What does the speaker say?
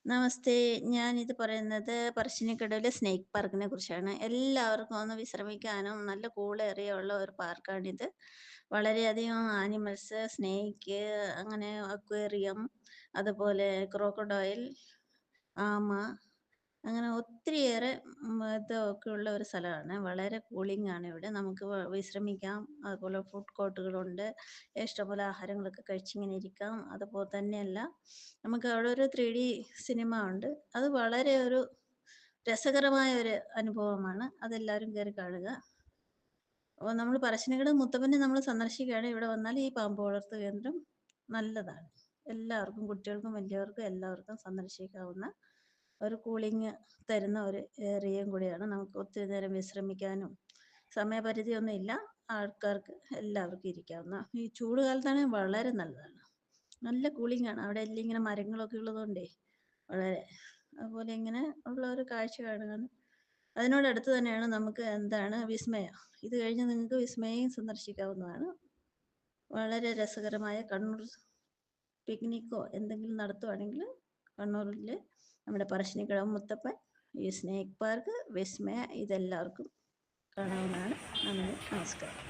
നമസ്തേ. ഞാനിത് പറയുന്നത് പറശ്ശിനിക്കടവിലെ സ്നേക്ക് പാർക്കിനെ കുറിച്ചാണ്. എല്ലാവർക്കും ഒന്ന് വിശ്രമിക്കാനും നല്ല കൂളേറിയ ഉള്ള ഒരു പാർക്കാണിത്. വളരെയധികം ആനിമൽസ്, സ്നേക്ക്, അങ്ങനെ അക്വേറിയം, അതുപോലെ ക്രോക്കഡൈൽ, ആമ, അങ്ങനെ ഒത്തിരിയേറെ ഇതൊക്കെയുള്ള ഒരു സ്ഥലമാണ്. വളരെ കൂളിംഗാണ് ഇവിടെ. നമുക്ക് വിശ്രമിക്കാം. അതുപോലെ ഫുഡ് കോർട്ടുകളുണ്ട്. ഇഷ്ടംപോലെ ആഹാരങ്ങളൊക്കെ കഴിച്ചിങ്ങനെ ഇരിക്കാം. അതുപോലെ തന്നെയല്ല, നമുക്ക് അവിടെ ഒരു 3D സിനിമ ഉണ്ട്. അത് വളരെ ഒരു രസകരമായ ഒരു അനുഭവമാണ്. അതെല്ലാവരും കേറി കാണുക. അപ്പോൾ നമ്മൾ പറശ്ശിനിക്കടവ് മുത്തപ്പനെ നമ്മൾ സന്ദർശിക്കുകയാണെങ്കിൽ ഇവിടെ വന്നാൽ ഈ പാമ്പ് വളർത്ത് കേന്ദ്രം നല്ലതാണ്. എല്ലാവർക്കും, കുട്ടികൾക്കും വലിയവർക്കും എല്ലാവർക്കും സന്ദർശിക്കാവുന്ന ഒരു കൂളിംഗ് തരുന്ന ഒരു ഏരിയയും കൂടിയാണ്. നമുക്ക് ഒത്തിരി നേരം വിശ്രമിക്കാനും സമയപരിധിയൊന്നും ഇല്ല. ആൾക്കാർക്ക് എല്ലാവർക്കും ഇരിക്കാവുന്ന. ഈ ചൂട് കാലത്താണെങ്കിൽ വളരെ നല്ലതാണ്. നല്ല കൂളിംഗാണ്. അവിടെ എല്ലാം ഇങ്ങനെ മരങ്ങളൊക്കെ ഉള്ളതുകൊണ്ടേ വളരെ അതുപോലെ ഇങ്ങനെ ഉള്ള ഒരു കാഴ്ച കാണുകയാണ്. അതിനോടടുത്ത് തന്നെയാണ് നമുക്ക് എന്താണ് വിസ്മയ. ഇത് കഴിഞ്ഞ് നിങ്ങൾക്ക് വിസ്മയയും സന്ദർശിക്കാവുന്നതാണ്. വളരെ രസകരമായ കണ്ണൂർ പിക്നിക്കോ എന്തെങ്കിലും നടത്തുവാണെങ്കിൽ കണ്ണൂരിൽ നമ്മുടെ പറശ്ശിനിക്കടവ് മുത്തപ്പൻ, ഈ സ്നേക്ക് പാർക്ക്, വിസ്മയ ഇതെല്ലാവർക്കും കാണാവുന്നതാണ്. നന്ദി, നമസ്കാരം.